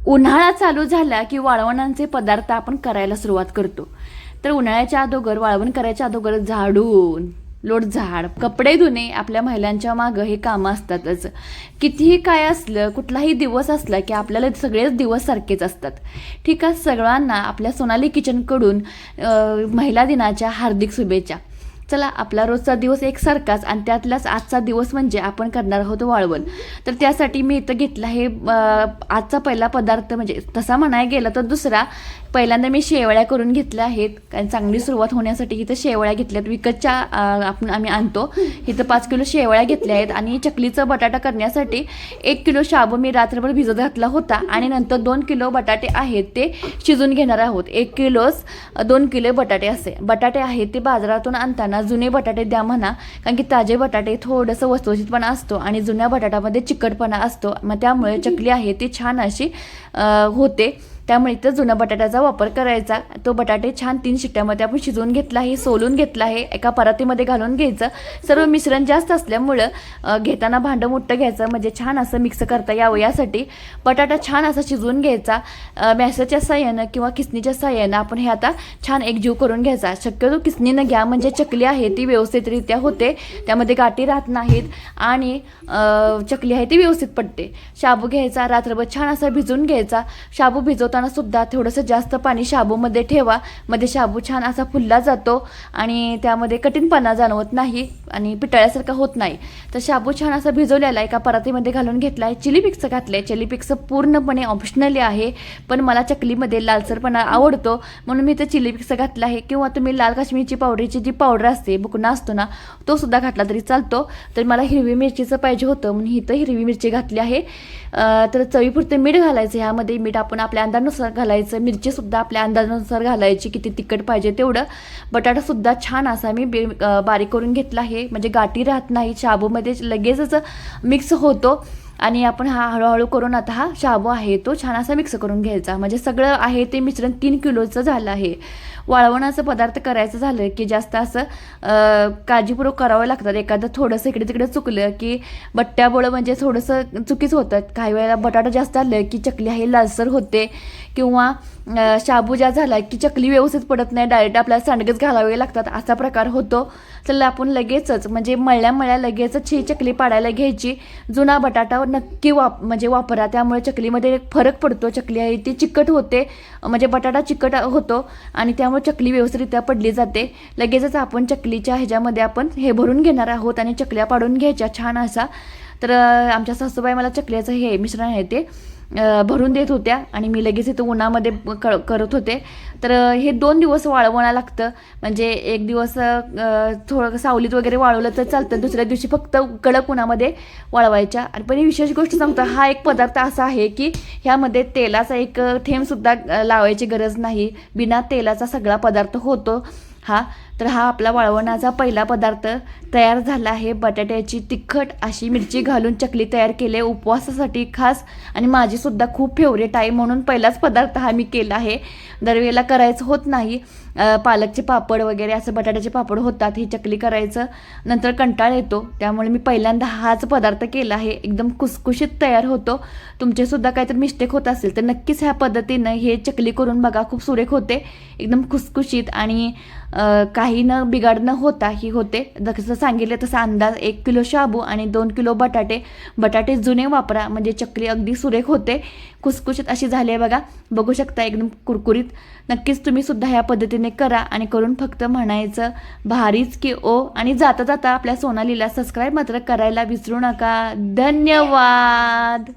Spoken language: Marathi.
उन्हाळा चालू झाला की वाळवणाचे पदार्थ आपण करायला सुरुवात करतो. तर उन्हाळ्याच्या अगोदर वाळवण करायच्या अगोदर झाडून लोटझाड कपडे धुणे आपल्या महिलांच्या मागं हे कामं असतातच. कितीही काय असलं, कुठलाही दिवस असला की आपल्याला सगळेच दिवस सारखेच असतात. ठीक आहे, सगळ्यांना आपल्या सोनाली किचनकडून महिला दिनाच्या हार्दिक शुभेच्छा. चला, आपला रोजचा दिवस एकसारखाच आणि त्यातलाच आजचा दिवस म्हणजे आपण करणार आहोत वाळवण. तर त्यासाठी मी इथं घेतला आहे आजचा पहिला पदार्थ, म्हणजे तसा म्हणायला गेला तर दुसरा. पहिल्यांदा मी शेवळ्या करून घेतल्या आहेत, कारण चांगली सुरुवात होण्यासाठी इथं शेवळ्या घेतल्यात विकतच्या. आम्ही आणतो इथं 5 किलो शेवळ्या घेतल्या आहेत. आणि चकलीचं बटाटा करण्यासाठी 1 किलो शाबू मी रात्रभर भिजत घातला होता. आणि नंतर 2 किलो बटाटे आहेत ते शिजून घेणार आहोत. 1 किलोच 2 किलो बटाटे असे बटाटे आहेत ते बाजारातून आणताना जुने बटाटे द्या म्हणा, कारण की ताजे बटाटे थोडंसं वसवशीतपणा असतो आणि जुन्या बटाट्यामध्ये चिकटपणा असतो. मग त्यामुळे चकली आहे ती छान अशी होते. त्यामुळे इथं जुना बटाट्याचा वापर करायचा. तो बटाटे छान 3 शिट्ट्यामध्ये आपण शिजवून घेतला आहे, सोलून घेतला आहे, एका परातीमध्ये घालून घ्यायचं. सर्व मिश्रण जास्त असल्यामुळं घेताना भांडं मोठं घ्यायचं, म्हणजे छान असं मिक्स करता यावं यासाठी. बटाटा छान असा शिजवून घ्यायचा. मॅसरच्या साह्यानं किंवा किसणीच्या साह्यानं आपण हे आता छान एकजीव करून घ्यायचा. शक्यतो किसणीनं घ्या, म्हणजे चकली आहे ती व्यवस्थितरित्या होते, त्यामध्ये गाठी राहत नाहीत आणि चकली आहे ती व्यवस्थित पडते. शाबू घ्यायचा, रात्रभर छान असा भिजवून घ्यायचा. शाबू भिजवताना सुद्धा थोडंसं जास्त पाणी शाबूमध्ये ठेवा, मध्ये शाबू छान असा फुलला जातो आणि त्यामध्ये कठीणपणा जाणवत नाही आणि पिटाळ्यासारखा होत नाही. तर शाबू छान असा भिजवलेला एका परातीमध्ये घालून घेतला आहे. चिली फ्लेक्स घातले. चिली फ्लेक्स पूर्णपणे ऑप्शनली आहे, पण मला चकलीमध्ये लालसरपणा आवडतो म्हणून मी इथं चिली फ्लेक्स घातला आहे. किंवा तुम्ही लाल काश्मीरची पावडरची जी पावडर असते, बुकना असतो ना, तो सुद्धा घातला तरी चालतो. तर मला हिरवी मिरचीचं पाहिजे होतं म्हणून इथं हिरवी मिरची घातली आहे. तर चवीपुरते मीठ घालायचं. ह्यामध्ये मीठ आपण आपल्या अंदाजानुसार घालायचं. मिरचीसुद्धा आपल्या अंदाजानुसार घालायची, किती तिखट पाहिजे तेवढं. बटाटासुद्धा छान असा मी बारीक करून घेतला आहे, म्हणजे गाठी राहत नाही, शाबूमध्ये लगेचच मिक्स होतो. आणि आपण हा हळूहळू करून आता हा शाबू आहे तो छान असा मिक्स करून घ्यायचा. म्हणजे सगळं आहे ते मिश्रण 3 किलोचं झालं आहे. वाळवणाचं पदार्थ करायचं झालं की जास्त असं काळजीपूर्वक करावं लागतात. एखादं थोडंसं इकडे तिकडे चुकलं की बट्ट्याबोळं म्हणजे थोडंसं चुकीच होतं. काही वेळेला बटाटा जास्त आलं की चकली आहे लालसर होते, किंवा शाबू ज्या झाला की चकली व्यवस्थित पडत नाही, डायरेक्ट आपल्याला सांडगेच घालावे लागतात, असा प्रकार होतो. तर आपण लगेचच म्हणजे मळल्या लगेचच ही चकली पाडायला घ्यायची. जुना बटाटा नक्की म्हणजे वापरा, त्यामुळे चकलीमध्ये फरक पडतो. चकली आहे ती चिकट होते, म्हणजे बटाटा चिकट होतो आणि त्यामुळे चकली व्यवस्थितरित्या पडली जाते. लगेचच आपण चकलीच्या ह्याच्यामध्ये आपण हे भरून घेणार आहोत आणि चकल्या पाडून घ्यायच्या छान असा. तर आमच्या सासूबाई मला चकल्याचं हे मिश्रण आहे ते भरून देत होत्या आणि मी लगेच इथं उन्हामध्ये करत होते. तर हे 2 दिवस वाळवणं लागतं, म्हणजे एक दिवस थोडं सावलीत वगैरे वाळवलं तर चालतं, दुसऱ्या दिवशी फक्त कडक उन्हामध्ये वाळवायच्या. आणि पण विशेष गोष्ट सांगतो, हा एक पदार्थ असा आहे की ह्यामध्ये तेलाचा एक थेंबसुद्धा लावायची गरज नाही, बिना तेलाचा सगळा पदार्थ होतो हा. तर हा आपला वाळवणाचा पहिला पदार्थ तयार झाला आहे. बटाट्याची तिखट अशी मिरची घालून चकली तयार केली आहे उपवासासाठी खास, आणि माझीसुद्धा खूप फेवरेट आहे म्हणून पहिलाच पदार्थ हा मी केला आहे. दरवेळेला करायचं होत नाही. पालकचे पापड वगैरे असं बटाट्याचे पापड होतात, ही चकली करायचं नंतर कंटाळ येतो, त्यामुळे मी पहिल्यांदा हाच पदार्थ केला आहे. एकदम खुसखुशीत तयार होतो. तुमचेसुद्धा काहीतरी मिस्टेक होत असेल तर नक्कीच ह्या पद्धतीनं हे चकली करून बघा, खूप सुरेख होते, एकदम खुसखुशीत आणि काही न बिघाड न होता ही होते. जसं सांगितलं तसा अंदाज 1 किलो शाबू आणि 2 किलो बटाटे जुने वापरा, म्हणजे चकली अगदी सुरेख होते, खुसखुशीत अशी झाली आहे बघा. बघू शकता एकदम कुरकुरीत. नक्कीच तुम्ही सुद्धा ह्या पद्धतीने करा आणि करून फक्त म्हणायचं भारीच की ओ. आणि जाता जाता आपल्या सोनालीला सबस्क्राईब मात्र करायला विसरू नका. धन्यवाद.